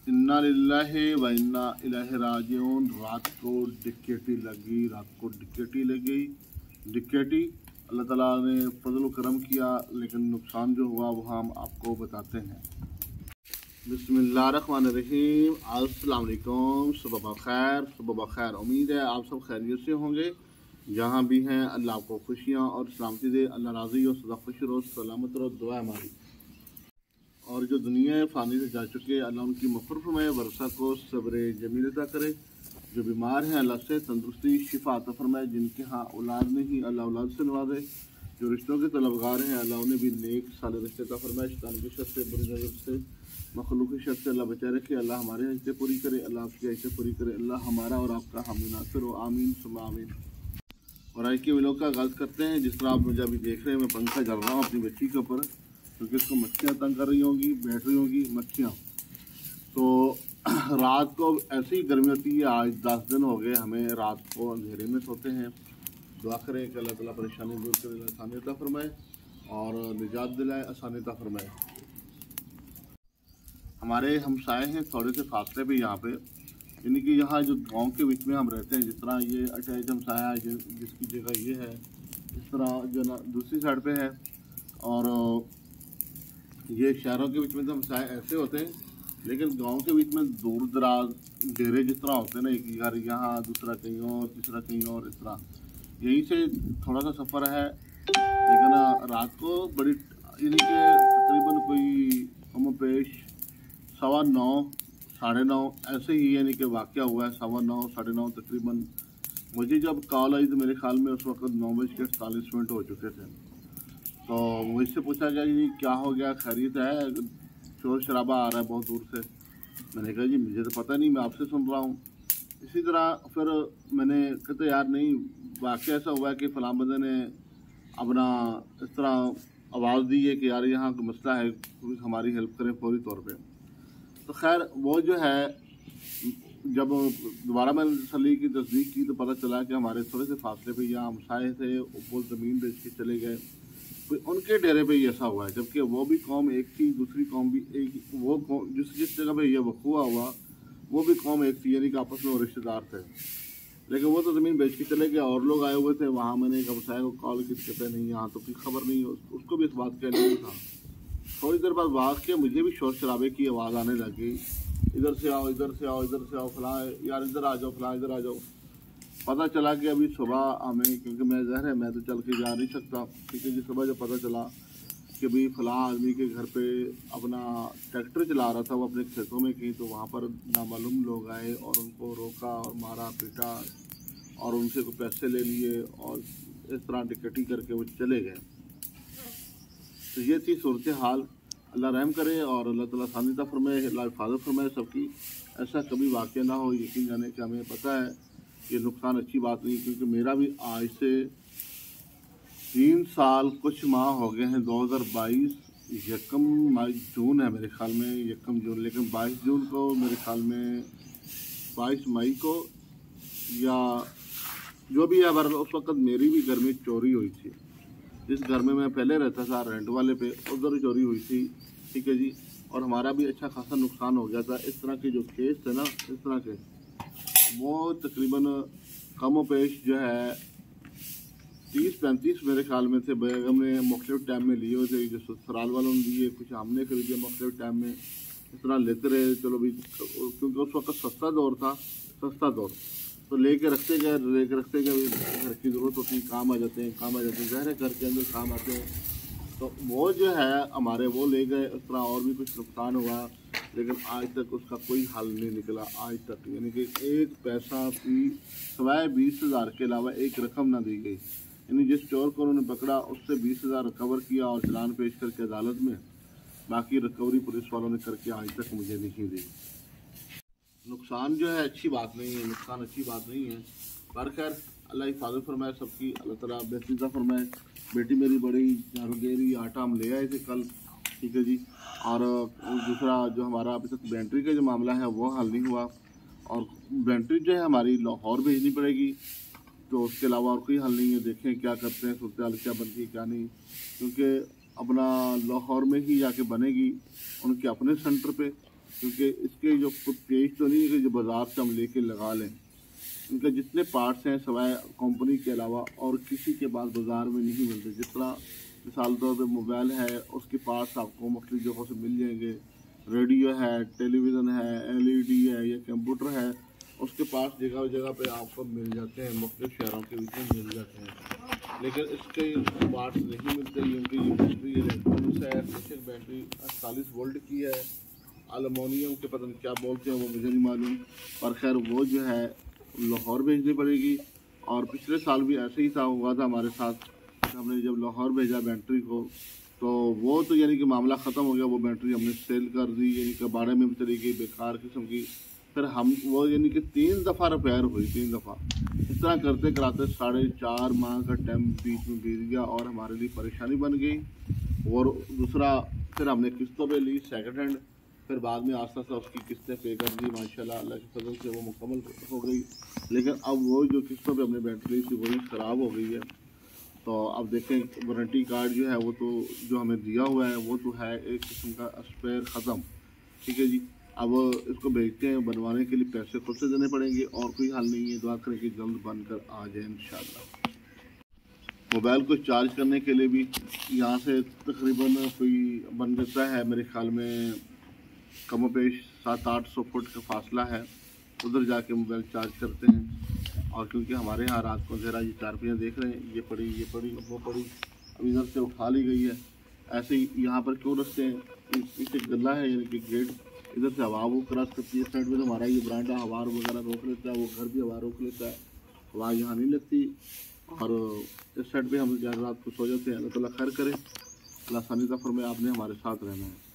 इन्ना लिल्लाहि व इन्ना इलैहि राजिऊन। रात को डिकेटी लगी। डिकेटी अल्लाह ताला ने फजल करम किया, लेकिन नुकसान जो हुआ वो हम आपको बताते हैं। बिस्मिल्लाहिर्रहमानिर्रहीम। अस्सलाम वालेकुम। सुबह खैर। उम्मीद है आप सब खैरियत से होंगे। जहाँ भी हैं अल्लाह आपको खुशियाँ और सलामती दे। अल्लाह राज़ी हो, सदा खुश रहो, सलामत रहो, दुआ हमारी। और जो दुनिया फ़ानी से जा चुके अल्लाह उनकी मग़फ़िरत फरमाए, वर्षा को सब्र जमील अता करे। जो बीमार हैं अल्लाह से तंदुरुस्ती शिफा अता फरमाए। जिनके यहाँ औलाद नहीं अल्लाह औलाद से नवाजे। जो रिश्तों के तलबगार हैं अल्लाह उन्हें भी नेक साले रिश्ते अता फरमाए। शैतान की शर से, बुरी नज़र से, मखलूक की शर से अल्लाह बचा रखे। अल्लाह हमारे हजते पूरी करे, अल्लाह आपकी हजते पूरी करे। अल्लाह हमारा और आपका हामी नासिर हो, आमीन सुम्मा आमीन। और आज के व्लॉग का आगाज़ करते हैं। जिस तरह आप मुझे अभी देख रहे हैं, मैं पंखा चल रहा हूँ अपनी बच्ची के ऊपर, क्योंकि इसको मक्खियाँ तंग कर रही होंगी, बैठ रही होंगी मक्खियाँ। तो रात को ऐसी ही गर्मी होती है। आज 10 दिन हो गए हमें रात को अंधेरे में सोते हैं। दुआ करें कि अल्लाह ताला परेशानी दूर करे, आसानी अता फरमाए और निजात दिलाए, आसानी अता फरमाए। हमारे हमसाए हैं थोड़े से फासले पे यहाँ पे, यानी कि यहाँ जो गांव के बीच में हम रहते हैं। जिस तरह ये अटैच हमसाया है जिसकी जगह ये है, इस तरह जो ना दूसरी साइड पे है। और ये शहरों के बीच में तो हमसाए ऐसे होते हैं, लेकिन गांव के बीच में दूर दराज डेरे जिस तरह होते हैं ना, एक घर यहाँ, दूसरा कहीं और, तीसरा कहीं और, इस तरह यहीं से थोड़ा सा सफ़र है। लेकिन रात को बड़ी, यानी कि तकरीबन कोई कम पेश 9:15 9:30 ऐसे ही, यानी कि वाक़या हुआ है 9:15 9:30 तकरीबन। मुझे जब कॉल आई तो मेरे ख्याल में उस वक्त 9:48 हो चुके थे। तो मुझसे पूछा गया कि क्या हो गया, खैरियत है, शोर शराबा आ रहा है बहुत दूर से। मैंने कहा जी मुझे तो पता नहीं, मैं आपसे सुन रहा हूँ। इसी तरह फिर मैंने कहते यार नहीं, वाक़या ऐसा हुआ है कि फ़लाँ बंदे ने अपना इस तरह आवाज़ दी है कि यार यहाँ का मसला है, हमारी हेल्प करें फौरी तौर पे। तो खैर वो जो है, जब दोबारा मैंने तसल्ली की, तस्दीक की, तो पता चला कि हमारे थोड़े से फासले पे यहाँ हमसाए थे, वो ज़मीन बेच के चले गए। तो उनके डेरे पे ही ऐसा हुआ है, जबकि वो भी कौम एक थी, दूसरी कौम भी एक, वो कौम जिस जगह पे ये वक़ूआ हुआ वो भी कौम एक थी, यानी कि आपस में वो रिश्तेदार थे। लेकिन वो तो ज़मीन बेच के चले गए और लोग आए हुए थे वहाँ। मैंने एक हमसाए को कॉल की, कहते नहीं यहाँ तो कोई खबर नहीं, उसको भी इस बात का नहीं था। थोड़ी देर बाद वाक़ के मुझे भी शोर शराबे की आवाज़ आने लगी, इधर से आओ, इधर से आओ, इधर से आओ, फलाँ यार इधर आ जाओ, फलाँ इधर आ जाओ। पता चला कि अभी सुबह हमें, क्योंकि मैं ज़हर है, मैं तो चल के जा नहीं सकता, ठीक है जी। सुबह जब पता चला कि भाई फलाँ आदमी के घर पे अपना ट्रैक्टर चला रहा था वो अपने खेतों में कहीं, तो वहाँ पर नामालूम लोग आए और उनको रोका और मारा पीटा और उनसे कुछ पैसे ले लिए और इस तरह टिकटी करके वो चले गए। तो ये थी सूरत हाल। अल्लाह रहम करे और अल्लाह ताला सानिता फरमाए, अल्लाह हिफाजत फरमाए सबकी। ऐसा कभी वाक़या ना हो। यकीन जाने कि हमें पता है ये नुकसान अच्छी बात नहीं, क्योंकि मेरा भी आज से 3 साल कुछ माह हो गए हैं। 2022 जून है मेरे ख्याल में, 1 जून, लेकिन 22 जून को मेरे ख्याल में 22 मई को या जो भी है, पर उस वक्त मेरी भी घर में चोरी हुई थी। जिस घर में मैं पहले रहता था रेंट वाले पे, उधर चोरी हुई थी, ठीक है जी। और हमारा भी अच्छा खासा नुकसान हो गया था। इस तरह के जो केस थे ना, इस तरह के, वो तकरीबन कम पेश जो है 30-35 मेरे ख्याल में थे। बेगम ने मुख्तलिफ टाइम में लिए हुए थे, जो ससुराल वालों ने दिए, कुछ हमने खरीदे मुख्तलिफ टाइम में। इस तरह लेते रहे, चलो भाई, क्योंकि उस वक्त सस्ता दौर, तो लेके रखते गए, घर की ज़रूरत होती है, काम आ जाते हैं, ज़ाहिर है घर के अंदर काम आते हैं। तो वो जो है हमारे वो ले गए। इस तरह और भी कुछ नुकसान हुआ, लेकिन आज तक उसका कोई हल नहीं निकला आज तक। यानी कि एक पैसा भी सिवाय 20,000 के अलावा एक रकम ना दी गई। यानी जिस चोर को उन्होंने पकड़ा उससे 20,000 रिकवर किया और चालान पेश करके अदालत में, बाकी रिकवरी पुलिस वालों ने करके आज तक मुझे नहीं दी। नुकसान जो है अच्छी बात नहीं है, नुकसान अच्छी बात नहीं है, पर खैर अल्लाह हिफाजत फरमाए सबकी, अल्लाह ताला बेहतरीन फरमाए। बेटी मेरी बड़ी झाड़ू दे रही, आटा हम ले आए थे कल, ठीक है जी। और दूसरा जो हमारा अभी तक बैटरी का जो मामला है वो हल नहीं हुआ, और बैटरी जो है हमारी लाहौर भेजनी पड़ेगी, तो उसके अलावा और कोई हल नहीं है। देखें क्या करते हैं, सूरत हाल क्या बनती है क्या नहीं, क्योंकि अपना लाहौर में ही जाके बनेगी उनके अपने सेंटर पे। क्योंकि इसके जो पेज तो नहीं है कि जो बाज़ार से हम लेके लगा लें। इनके जितने पार्ट्स हैं सवाए कंपनी के अलावा और किसी के पास बाज़ार में नहीं मिलते। जिस तरह मिसाल तौर पे मोबाइल है, उसके पार्ट्स आपको मुख्तलिफ जगहों से मिल जाएंगे। रेडियो है, टेलीविज़न है, LED है या कंप्यूटर है, उसके पास जगह जगह पे आपको मिल जाते हैं, मुख्तलिफ शहरों के बीच में मिल जाते हैं। लेकिन इसके पार्ट्स नहीं मिलते क्योंकि ये बैटरी इलेक्ट्रॉनिक्स है। बेशक बैटरी 48 वोल्ट की है, एलुमिनियम के पता नहीं क्या बोलते हैं वो मुझे नहीं मालूम, पर खैर वो जो है लाहौर भेजनी पड़ेगी। और पिछले साल भी ऐसे ही हुआ था हमारे साथ। हमने जब लाहौर भेजा बैटरी को तो वो तो यानी कि मामला ख़त्म हो गया। वो बैटरी हमने सेल कर दी, यानी कि बाड़े में भी चली गई, बेकार किस्म की। फिर हम वो यानी कि 3 दफ़ा रिपेयर हुई, 3 दफ़ा। इस तरह करते कराते 4.5 माह का टाइम बीच में बीत गया और हमारे लिए परेशानी बन गई। और दूसरा फिर हमने किस्तों पे ली सेकंड हैंड, फिर बाद में आस्ता आस्ता उसकी किस्तें पे कर दी। माशाल्लाह अल्लाह के फजल से वो मुकम्मल हो गई। लेकिन अब वो जो किस्तों पे हमने बैटरी थी वही ख़राब हो गई है। तो अब देखें वारंटी कार्ड जो है वो तो जो हमें दिया हुआ है वो तो है एक किस्म का स्पेयर ख़त्म। ठीक है जी, अब इसको भेजते हैं, बनवाने के लिए पैसे खुद से देने पड़ेंगे और कोई हल नहीं है। दुआ करें कि जल्द बनकर आ जाए इंशाल्लाह। मोबाइल को चार्ज करने के लिए भी यहाँ से तकरीबन कोई बन जाता है मेरे ख्याल में कम पेश 700-800 फुट का फासला है, उधर जाके मोबाइल चार्ज करते हैं। और क्योंकि हमारे यहाँ रात को अंधेरा, ये चारपाइयाँ देख रहे हैं, ये पड़ी वो पड़ी, अब इधर से उठा ली गई है। ऐसे ही यहाँ पर क्यों रखते हैं, पीछे गला है यानी कि गेट, इधर से हवा वो क्रॉस करती है। इस साइड में तो हमारा ये बरांडा हवा वगैरह रोक लेता है, वो घर भी हवा रोक लेता है, हवा यहाँ नहीं लगती। और इस साइड पे हम रात को सो जाते हैं। अल्लाह ताला खैर करे, अल्लाह सानी ज़फ़र में आपने हमारे साथ रहना है।